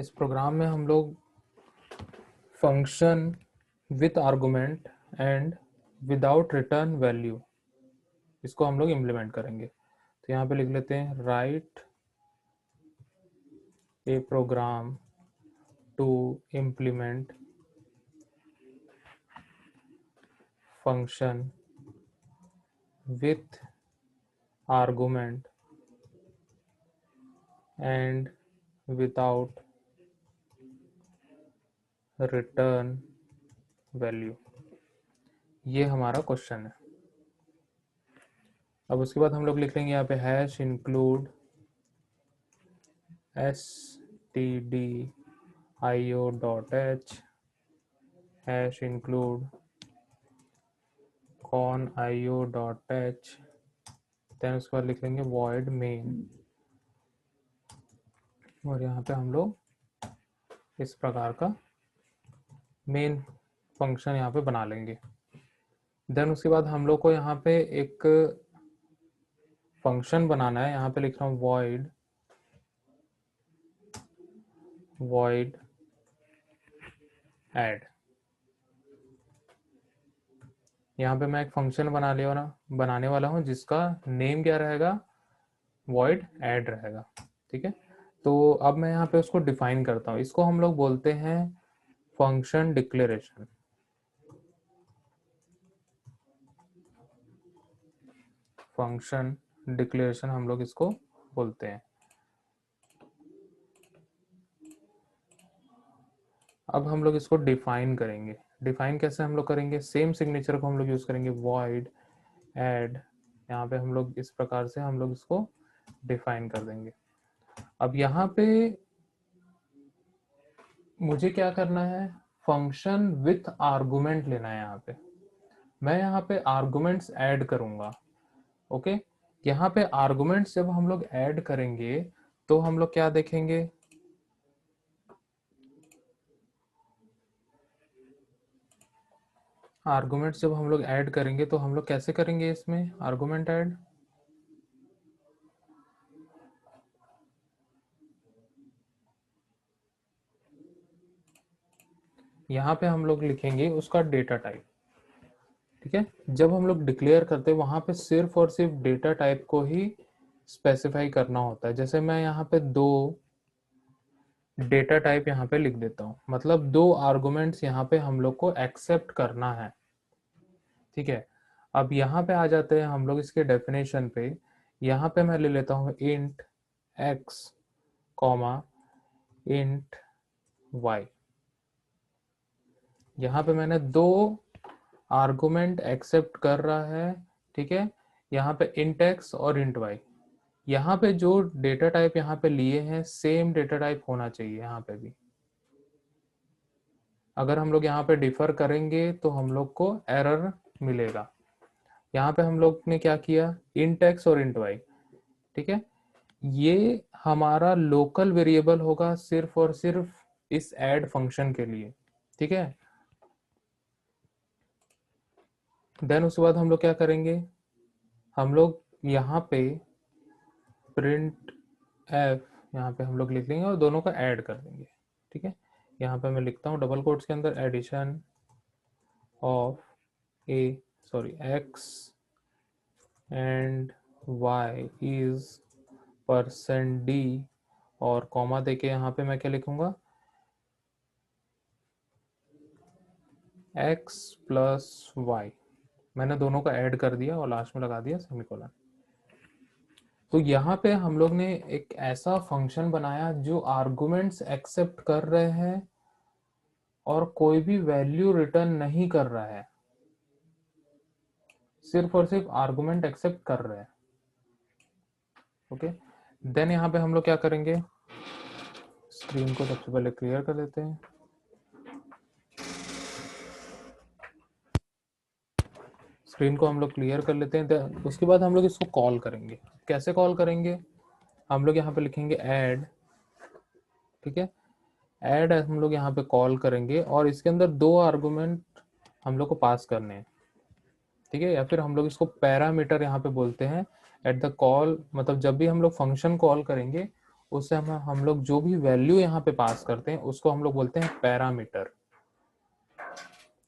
इस प्रोग्राम में हम लोग function with argument and without return value इसको हम लोग इम्प्लीमेंट करेंगे। तो यहाँ पे लिख लेते हैं write a program to implement function with argument and without return value. ये हमारा क्वेश्चन है। अब उसके बाद हम लोग लिख लेंगे यहाँ पे hash include stdio.h hash include conio.h। Then उसके बाद लिख लेंगे void main और यहाँ पे हम लोग इस प्रकार का मेन फंक्शन यहाँ पे बना लेंगे। देन उसके बाद हम लोग को यहाँ पे एक फंक्शन बनाना है। यहाँ पे लिख रहा हूँ void add। यहाँ पे मैं एक फंक्शन बनाने वाला हूँ जिसका नेम क्या रहेगा, void add रहेगा। ठीक है, तो अब मैं यहाँ पे उसको डिफाइन करता हूँ। इसको हम लोग बोलते हैं फंक्शन डिक्लेरेशन। फंक्शन डिक्लेरेशन हम लोग इसको बोलते हैं। अब हम लोग इसको डिफाइन करेंगे। डिफाइन कैसे हम लोग करेंगे, सेम सिग्नेचर को हम लोग यूज करेंगे void add। यहाँ पे हम लोग इस प्रकार से हम लोग इसको डिफाइन कर देंगे। अब यहाँ पे मुझे क्या करना है, फंक्शन विथ आर्गुमेंट लेना है। यहाँ पे मैं यहाँ पे आर्गुमेंट्स ऐड करूंगा। ओके, यहाँ पे आर्गुमेंट्स जब हम लोग ऐड करेंगे तो हम लोग क्या देखेंगे, आर्गुमेंट्स जब हम लोग ऐड करेंगे तो हम लोग कैसे करेंगे इसमें आर्गुमेंट ऐड। यहाँ पे हम लोग लिखेंगे उसका डेटा टाइप। ठीक है, जब हम लोग डिक्लेयर करते हैं वहां पे सिर्फ और सिर्फ डेटा टाइप को ही स्पेसिफाई करना होता है। जैसे मैं यहाँ पे 2 डेटा टाइप यहाँ पे लिख देता हूँ, मतलब 2 आर्गुमेंट्स यहाँ पे हम लोग को एक्सेप्ट करना है। ठीक है, अब यहाँ पे आ जाते हैं हम लोग इसके डेफिनेशन पे। यहाँ पे मैं ले लेता हूँ int x comma int y। यहाँ पे मैंने 2 आर्गुमेंट एक्सेप्ट कर रहा है। ठीक है, यहाँ पे इंट x और इंट y। यहाँ पे जो डेटा टाइप यहाँ पे लिए हैं सेम डेटा टाइप होना चाहिए यहाँ पे भी। अगर हम लोग यहाँ पे डिफर करेंगे तो हम लोग को एरर मिलेगा। यहाँ पे हम लोग ने क्या किया, इंट x और इंट y। ठीक है, ये हमारा लोकल वेरिएबल होगा सिर्फ और सिर्फ इस ऐड फंक्शन के लिए। ठीक है, देन उसके बाद हम लोग क्या करेंगे, हम लोग यहाँ पे प्रिंट एफ यहाँ पे हम लोग लिख लेंगे और दोनों का ऐड कर देंगे। ठीक है, यहाँ पे मैं लिखता हूँ डबल कोट्स के अंदर addition of x and y is %d और कॉमा देके यहाँ पे मैं क्या लिखूंगा, x प्लस y। मैंने दोनों का ऐड कर दिया और लास्ट में लगा दिया सेमीकोलन। तो यहाँ पे हम लोग ने एक ऐसा फंक्शन बनाया जो आर्गुमेंट्स एक्सेप्ट कर रहे हैं और कोई भी वैल्यू रिटर्न नहीं कर रहा है, सिर्फ और सिर्फ आर्गुमेंट एक्सेप्ट कर रहे हैं। ओके, देन यहाँ पे हम लोग क्या करेंगे, स्क्रीन को सबसे पहले क्लियर कर लेते हैं। स्क्रीन को हम लोग क्लियर कर लेते हैं। उसके बाद हम लोग इसको कॉल करेंगे। कैसे कॉल करेंगे, हम लोग यहाँ पे लिखेंगे ऐड। ठीक है, ऐड हम लोग यहाँ पे कॉल करेंगे और इसके अंदर 2 आर्गुमेंट हम लोग को पास करने हैं। ठीक है, या फिर हम लोग इसको पैरामीटर यहाँ पे बोलते हैं एट द कॉल। मतलब जब भी हम लोग फंक्शन कॉल करेंगे उससे हम लोग जो भी वैल्यू यहाँ पे पास करते हैं उसको हम लोग बोलते हैं पैरामीटर।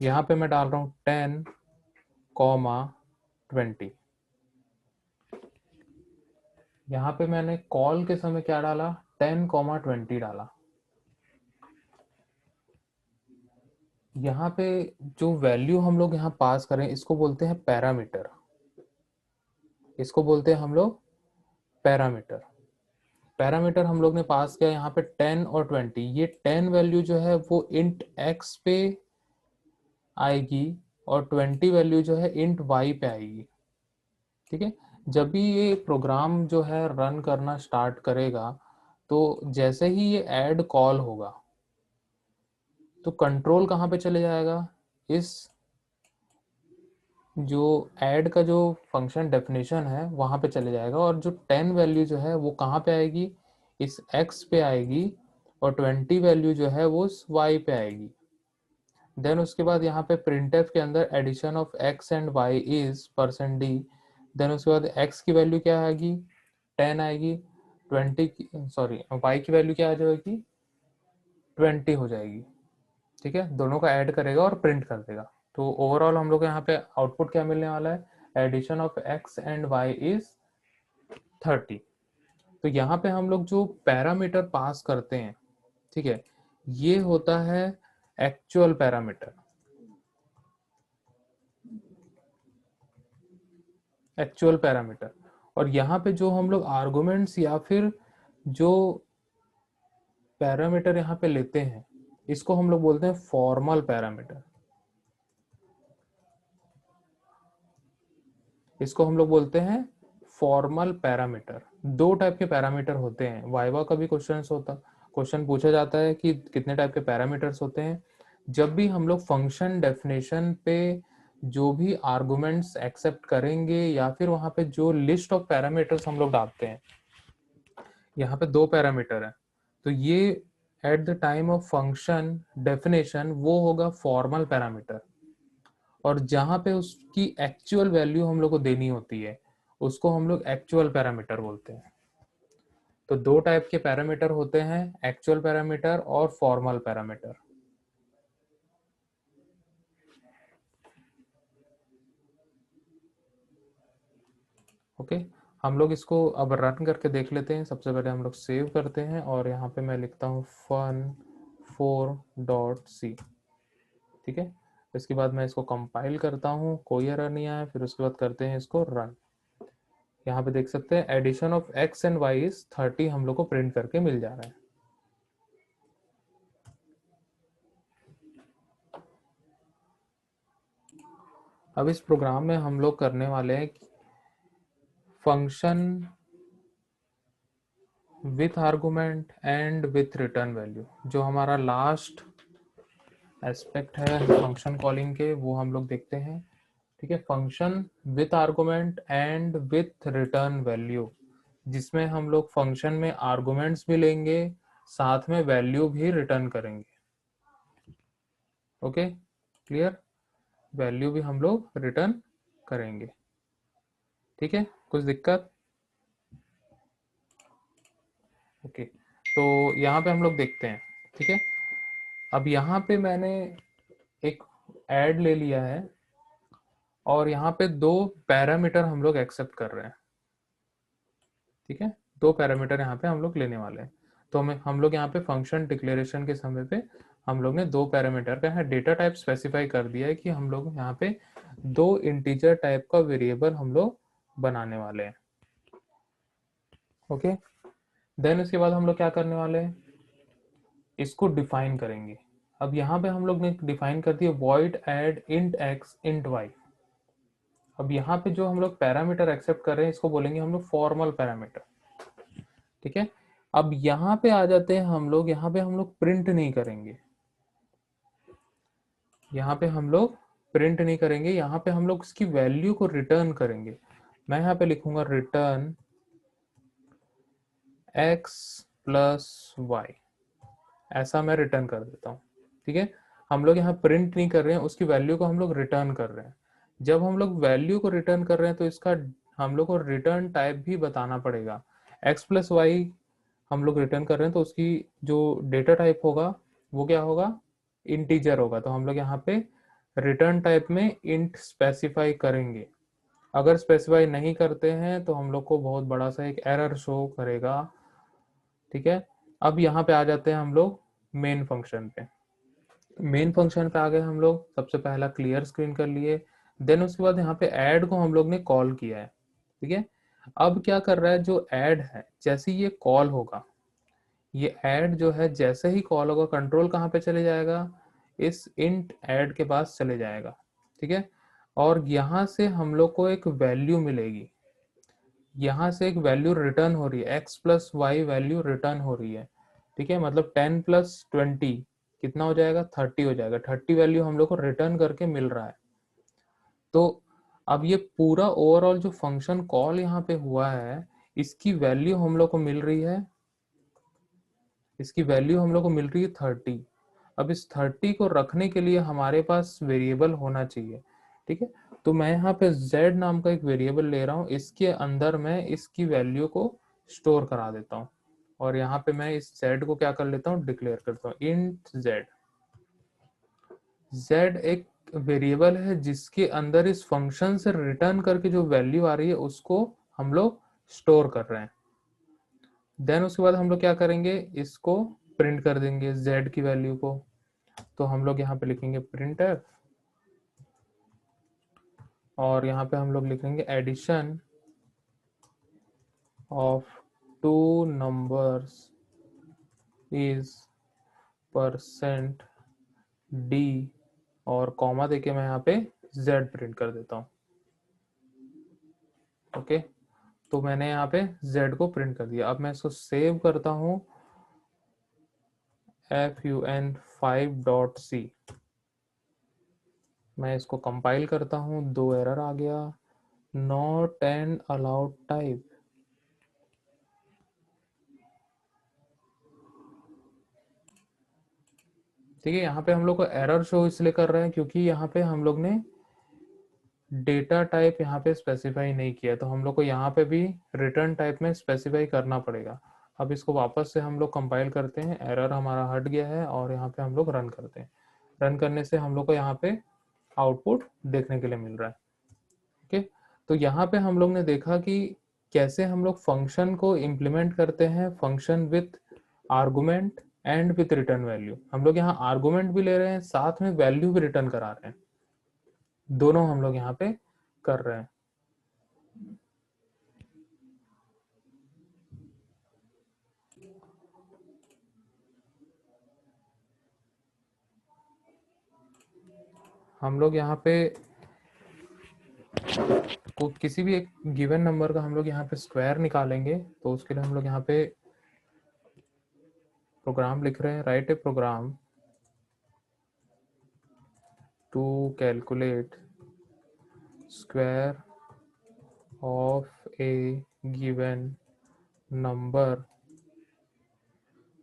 यहाँ पे मैं डाल रहा हूँ 10,20। यहाँ पे मैंने कॉल के समय क्या डाला, 10,20 डाला। यहाँ पे जो वैल्यू हम लोग यहाँ पास करें इसको बोलते हैं पैरामीटर, इसको बोलते हैं हम लोग पैरामीटर। पैरामीटर हम लोग ने पास किया यहाँ पे 10 और 20। ये 10 वैल्यू जो है वो इंट x पे आएगी और 20 वैल्यू जो है इंट y पे आएगी। ठीक है, जब भी ये प्रोग्राम जो है रन करना स्टार्ट करेगा तो जैसे ही ये ऐड कॉल होगा तो कंट्रोल कहाँ पे चले जाएगा, इस जो ऐड का जो फंक्शन डेफिनेशन है वहाँ पे चले जाएगा, और जो 10 वैल्यू जो है वो कहाँ पे आएगी, इस x पे आएगी, और 20 वैल्यू जो है वो इस y पे आएगी। देन उसके बाद यहाँ पे printf के अंदर addition of x and y is %d। Then उसके बाद x की वैल्यू क्या आएगी, 10 आएगी, 20 की सॉरी y की वैल्यू क्या आ जाएगी, 20 हो जाएगी। ठीक है, दोनों का ऐड करेगा और प्रिंट कर देगा। तो ओवरऑल हम लोग यहाँ पे आउटपुट क्या मिलने वाला है, addition of x and y is 30। तो यहाँ पे हम लोग जो पैरामीटर पास करते हैं, ठीक है, ये होता है एक्चुअल पैरामीटर। Actual parameter. और यहाँ पे जो हम लोग आर्गुमेंट्स या फिर जो पैरामीटर यहाँ पे लेते हैं इसको हम लोग बोलते हैं फॉर्मल पैरामीटर। इसको हम लोग बोलते हैं फॉर्मल पैरामीटर। दो टाइप के पैरामीटर होते हैं, वाइवा का भी क्वेश्चन पूछा जाता है कि कितने टाइप के पैरामीटर्स होते हैं। जब भी हम लोग फंक्शन डेफिनेशन पे जो भी आर्गुमेंट्स एक्सेप्ट करेंगे या फिर वहां पे जो लिस्ट ऑफ पैरामीटर्स हम लोग डालते हैं, यहाँ पे दो पैरामीटर है, तो ये at the time of function definition वो होगा फॉर्मल पैरामीटर। और जहां पे उसकी एक्चुअल वैल्यू हम लोग को देनी होती है उसको हम लोग एक्चुअल पैरामीटर बोलते हैं। तो दो टाइप के पैरामीटर होते हैं, एक्चुअल पैरामीटर और फॉर्मल पैरामीटर। ओके, हम लोग इसको अब रन करके देख लेते हैं। सबसे पहले हम लोग सेव करते हैं और यहाँ पे मैं लिखता हूँ fun4.c। ठीक है, इसके बाद मैं इसको कंपाइल करता हूँ, कोई एरर नहीं आया। फिर उसके बाद करते हैं इसको रन। यहाँ पे देख सकते हैं addition of x and y is 30 हम लोग को प्रिंट करके मिल जा रहा है। अब इस प्रोग्राम में हम लोग करने वाले हैं function with argument and with return value. जो हमारा लास्ट एस्पेक्ट है फंक्शन कॉलिंग के वो हम लोग देखते हैं। ठीक है, function with argument and with return value, जिसमें हम लोग फंक्शन में आर्गुमेंट्स भी लेंगे साथ में वैल्यू भी रिटर्न करेंगे। ओके क्लियर, वैल्यू भी हम लोग रिटर्न करेंगे। ठीक है, कुछ दिक्कत? ओके, तो यहाँ पे हम लोग देखते हैं। ठीक है, अब यहाँ पे मैंने एक ऐड ले लिया है और यहाँ पे दो पैरामीटर हम लोग एक्सेप्ट कर रहे हैं। ठीक है, दो पैरामीटर यहाँ पे हम लोग लेने वाले हैं। तो हम लोग यहाँ पे फंक्शन डिक्लेरेशन के समय पे हम लोग ने दो पैरामीटर का यहाँ डेटा टाइप स्पेसिफाई कर दिया है कि हम लोग यहाँ पे दो इंटीजर टाइप का वेरिएबल हम लोग बनाने वाले हैं। ओके, देन इसके बाद हम लोग क्या करने वाले हैं, इसको डिफाइन करेंगे। अब यहाँ पे हम लोग ने डिफाइन कर दिया void add int x int y। अब यहाँ पे जो हम लोग पैरामीटर एक्सेप्ट कर रहे हैं इसको बोलेंगे हम लोग फॉर्मल पैरामीटर। ठीक है, अब यहाँ पे आ जाते हैं हम लोग, यहाँ पे हम लोग प्रिंट नहीं करेंगे। यहाँ पे हम लोग प्रिंट नहीं करेंगे, यहाँ पे हम लोग उसकी वैल्यू को रिटर्न करेंगे। मैं यहाँ पे लिखूंगा रिटर्न x प्लस y, ऐसा मैं रिटर्न कर देता हूँ। ठीक है, हम लोग यहाँ प्रिंट नहीं कर रहे हैं, उसकी वैल्यू को हम लोग रिटर्न कर रहे हैं। जब हम लोग वैल्यू को रिटर्न कर रहे हैं तो इसका हम लोग को रिटर्न टाइप भी बताना पड़ेगा। x प्लस वाई हम लोग रिटर्न कर रहे हैं, तो उसकी जो डेटा टाइप होगा वो क्या होगा, इंटीजर होगा। तो हम लोग यहाँ पे रिटर्न टाइप में इंट स्पेसिफाई करेंगे। अगर स्पेसिफाई नहीं करते हैं तो हम लोग को बहुत बड़ा सा एक एरर शो करेगा। ठीक है, अब यहाँ पे आ जाते हैं हम लोग मेन फंक्शन पे। मेन फंक्शन पे आ गए हम लोग, सबसे पहला क्लियर स्क्रीन कर लिए, देन उसके बाद यहाँ पे ऐड को हम लोग ने कॉल किया है। ठीक है, अब क्या कर रहा है, जो ऐड है जैसे ये कॉल होगा, ये ऐड जो है जैसे ही कॉल होगा, कंट्रोल कहाँ पे चले जाएगा, इस इंट ऐड के पास चले जाएगा। ठीक है, और यहाँ से हम लोग को एक वैल्यू मिलेगी, यहाँ से एक वैल्यू रिटर्न हो रही है, x plus y value return हो रही है। ठीक है, मतलब 10 प्लस 20 कितना हो जाएगा, 30 हो जाएगा। 30 वैल्यू हम लोग को रिटर्न करके मिल रहा है। तो अब ये पूरा ओवरऑल जो फंक्शन कॉल यहाँ पे हुआ है, इसकी वैल्यू हम लोग को मिल रही है, इसकी वैल्यू हम लोग को मिल रही है 30। अब इस 30 को रखने के लिए हमारे पास वेरिएबल होना चाहिए। ठीक है, तो मैं यहाँ पे z नाम का एक वेरिएबल ले रहा हूँ, इसके अंदर मैं इसकी वैल्यू को स्टोर करा देता हूँ, और यहाँ पे मैं इस z को क्या कर लेता हूँ, डिक्लेयर करता हूँ इंट z। z एक वेरिएबल है जिसके अंदर इस फंक्शन से रिटर्न करके जो वैल्यू आ रही है उसको हम लोग स्टोर कर रहे हैं। देन उसके बाद हम लोग क्या करेंगे, इसको प्रिंट कर देंगे z की वैल्यू को। तो हम लोग यहाँ पे लिखेंगे printf, और यहाँ पे हम लोग लिखेंगे addition of two numbers is percent d, और कॉमा देके मैं यहाँ पे z प्रिंट कर देता हूँ। ओके, तो मैंने यहाँ पे z को प्रिंट कर दिया। अब मैं इसको सेव करता हूँ fun5.c। मैं इसको कंपाइल करता हूँ, 2 एरर आ गया, नॉट एन अलाउड टाइप। ठीक है, यहाँ पे हम लोग को एरर शो इसलिए कर रहे हैं क्योंकि यहाँ पे हम लोग ने डेटा टाइप यहाँ पे स्पेसिफाई नहीं किया, तो हम लोग को यहाँ पे भी रिटर्न टाइप में स्पेसिफाई करना पड़ेगा। अब इसको वापस से हम लोग कंपाइल करते हैं, एरर हमारा हट गया है, और यहाँ पे हम लोग रन करते हैं। रन करने से हम लोग को यहाँ पे आउटपुट देखने के लिए मिल रहा है। ओके, तो यहाँ पे हम लोग ने देखा कि कैसे हम लोग फंक्शन को इम्प्लीमेंट करते हैं, function with argument and with return value. हम लोग यहाँ आर्गुमेंट भी ले रहे हैं, साथ में वैल्यू भी रिटर्न करा रहे हैं, दोनों हम लोग यहाँ पे कर रहे हैं। हम लोग यहाँ पे को किसी भी एक गिवन नंबर का हम लोग यहाँ पे स्क्वायर निकालेंगे, तो उसके लिए हम लोग यहाँ पे प्रोग्राम लिख रहे हैं, write a program to calculate square of a given number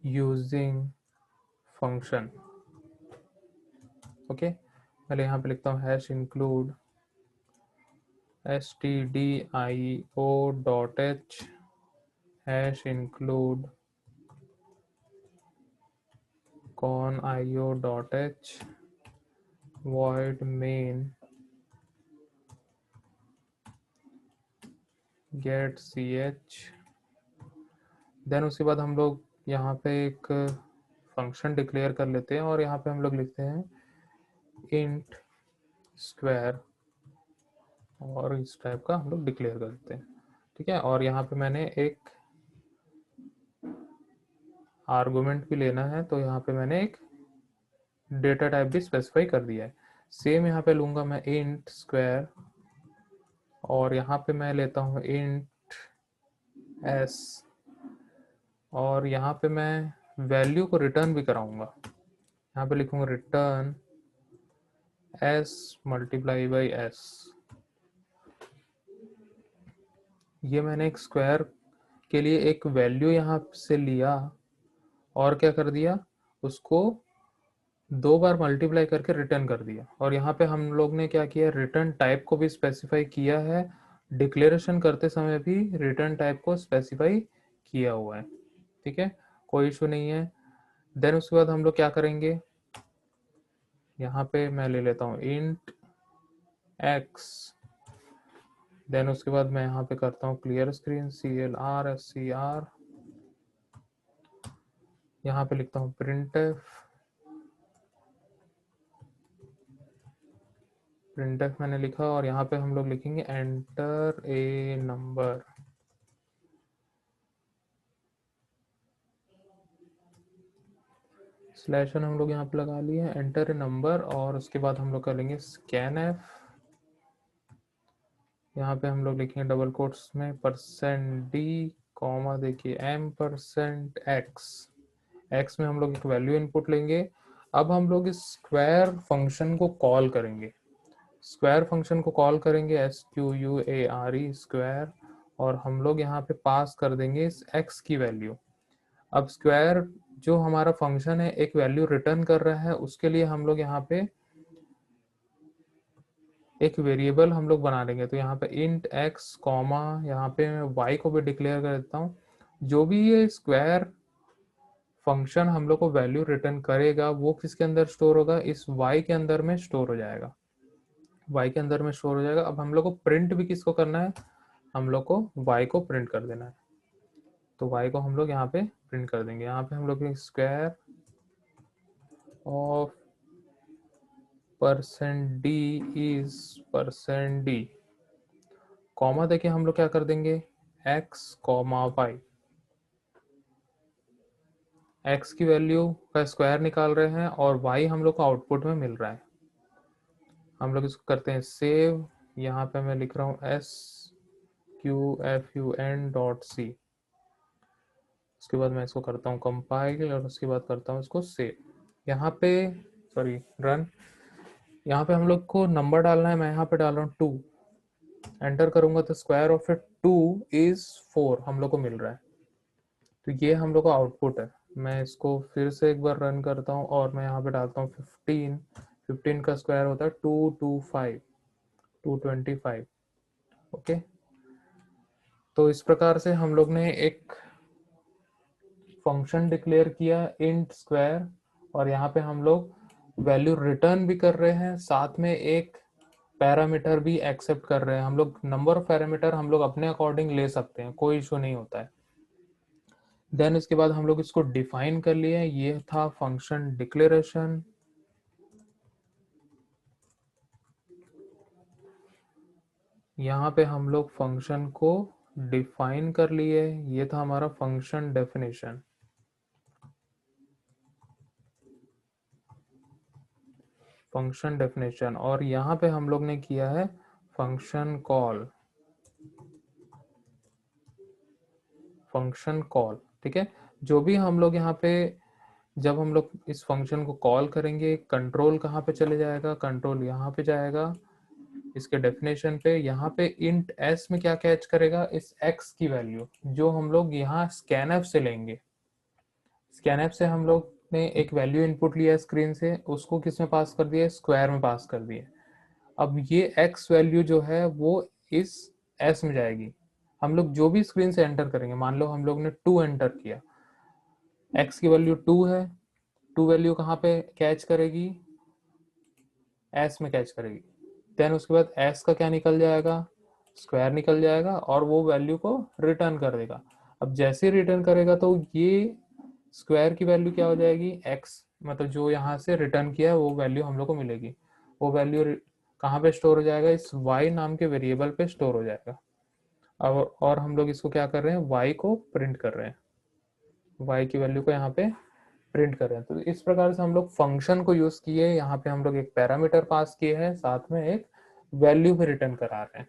using function. Okay, पहले यहाँ पे लिखता हूँ hash include stdio.h hash include conio.h void main get ch। Then उसके बाद हम लोग यहाँ पे एक फंक्शन डिक्लेयर कर लेते हैं, और यहाँ पे हम लोग लिखते हैं इंट स्क्वायर, और इस टाइप का हम लोग डिक्लेयर कर देते हैं। ठीक है, और यहाँ पे मैंने एक आर्गुमेंट भी लेना है, तो यहाँ पे मैंने एक डेटा टाइप भी स्पेसिफाई कर दिया है। सेम यहाँ पे लूंगा मैं इंट स्क्वायर, और यहाँ पे मैं लेता हूँ इंट s, और यहाँ पे मैं वैल्यू को रिटर्न भी कराऊंगा। यहाँ पे लिखूंगा return s multiply by s। ये मैंने एक स्क्वायर के लिए एक वैल्यू यहाँ से लिया, और क्या कर दिया, उसको 2 बार मल्टीप्लाई करके रिटर्न कर दिया। और यहाँ पे हम लोग ने क्या किया, रिटर्न टाइप को भी स्पेसिफाई किया है, डिक्लेरेशन करते समय भी रिटर्न टाइप को स्पेसिफाई किया हुआ है। ठीक है, कोई इशू नहीं है। देन उसके बाद हम लोग क्या करेंगे, यहाँ पे मैं ले लेता हूँ int x, देन उसके बाद मैं यहाँ पे करता हूँ क्लियर स्क्रीन CLR SCR, यहाँ पे लिखता हूँ printf मैंने लिखा, और यहाँ पे हम लोग लिखेंगे एंटर ए नंबर। स्लैश हम लोग यहाँ पे लगा लिए एंटर ए नंबर, और उसके बाद हम लोग कर लेंगे scanf, यहाँ पे हम लोग लिखेंगे डबल कोट्स में %d कॉमा देखिए x में हम लोग एक वैल्यू इनपुट लेंगे। अब हम लोग इस स्क्वायर फंक्शन को कॉल करेंगे, SQUARE स्क्वायर, और हम लोग यहाँ पे पास कर देंगे इस x की वैल्यू। अब स्क्वायर जो हमारा फंक्शन है एक वैल्यू रिटर्न कर रहा है, उसके लिए हम लोग यहाँ पे एक वेरिएबल हम लोग बना लेंगे। तो यहाँ पे int x कॉमा, यहाँ पे मैं y को भी डिक्लेयर कर देता हूँ। जो भी ये स्क्वायर फंक्शन हम लोग को वैल्यू रिटर्न करेगा वो किसके अंदर स्टोर होगा, इस y के अंदर में स्टोर हो जाएगा, y के अंदर में स्टोर हो जाएगा। अब हम लोग को प्रिंट भी किसको करना है, हम लोग को y को प्रिंट कर देना है। तो y को हम लोग यहाँ पे प्रिंट कर देंगे। यहाँ पे हम लोग square of %d is %d, comma देके हम लोग क्या कर देंगे x कॉमा y, x की वैल्यू का स्क्वायर निकाल रहे हैं और y हम लोग को आउटपुट में मिल रहा है। हम लोग इसको करते हैं सेव, यहाँ पे मैं लिख रहा हूँ SQFUN.c, उसके बाद मैं इसको करता हूँ कंपाइल, और उसके बाद करता हूँ इसको सेव। यहाँ पे रन, यहाँ पे हम लोग को नंबर डालना है, मैं यहाँ पे डाल रहा हूँ 2, एंटर करूंगा तो स्क्वायर ऑफ 2 इज 4 हम लोग को मिल रहा है। तो ये हम लोग का आउटपुट है। मैं इसको फिर से एक बार रन करता हूँ और मैं यहाँ पे डालता हूँ 15 का स्क्वायर होता है 225 ओके। तो इस प्रकार से हम लोग ने एक फंक्शन डिक्लेयर किया इंट स्क्वायर, और यहाँ पे हम लोग वैल्यू रिटर्न भी कर रहे हैं, साथ में एक पैरामीटर भी एक्सेप्ट कर रहे हैं। हम लोग नंबर ऑफ पैरामीटर हम लोग अपने अकॉर्डिंग ले सकते हैं, कोई इशू नहीं होता है। देन इसके बाद हम लोग इसको डिफाइन कर लिए, ये था फंक्शन डिक्लेरेशन। यहाँ पे हम लोग फंक्शन को डिफाइन कर लिए, ये था हमारा फंक्शन डेफिनेशन। और यहाँ पे हम लोग ने किया है फंक्शन कॉल, ठीक है। जो भी हम लोग यहाँ पे जब हम लोग इस फंक्शन को कॉल करेंगे, कंट्रोल कहाँ पे चले जाएगा, कंट्रोल यहाँ पे जाएगा इसके डेफिनेशन पे। यहाँ पे इंट s में क्या कैच करेगा, इस x की वैल्यू जो हम लोग यहाँ scanf से लेंगे। scanf से हम लोग ने एक वैल्यू इनपुट लिया स्क्रीन से, उसको किस में पास कर दिया, स्क्वायर में पास कर दिया। अब ये x वैल्यू जो है वो इस s में जाएगी। हम लोग जो भी स्क्रीन से एंटर करेंगे, मान लो हम लोग ने 2 एंटर किया, x की वैल्यू 2 है, 2 वैल्यू कहाँ पे कैच करेगी, s में कैच करेगी। देन उसके बाद s का क्या निकल जाएगा, स्क्वायर निकल जाएगा, और वो वैल्यू को रिटर्न कर देगा। अब जैसे ही रिटर्न करेगा तो ये स्क्वायर की वैल्यू क्या हो जाएगी, x, मतलब जो यहाँ से रिटर्न किया है वो वैल्यू हम लोग को मिलेगी। वो वैल्यू कहाँ पे स्टोर हो जाएगा, इस y नाम के वेरिएबल पे स्टोर हो जाएगा। अब और हम लोग इसको क्या कर रहे हैं, y को प्रिंट कर रहे हैं, y की वैल्यू को यहाँ पे प्रिंट कर रहे हैं। तो इस प्रकार से हम लोग फंक्शन को यूज किए, यहाँ पे हम लोग एक पैरामीटर पास किए हैं, साथ में एक वैल्यू भी रिटर्न करा रहे हैं।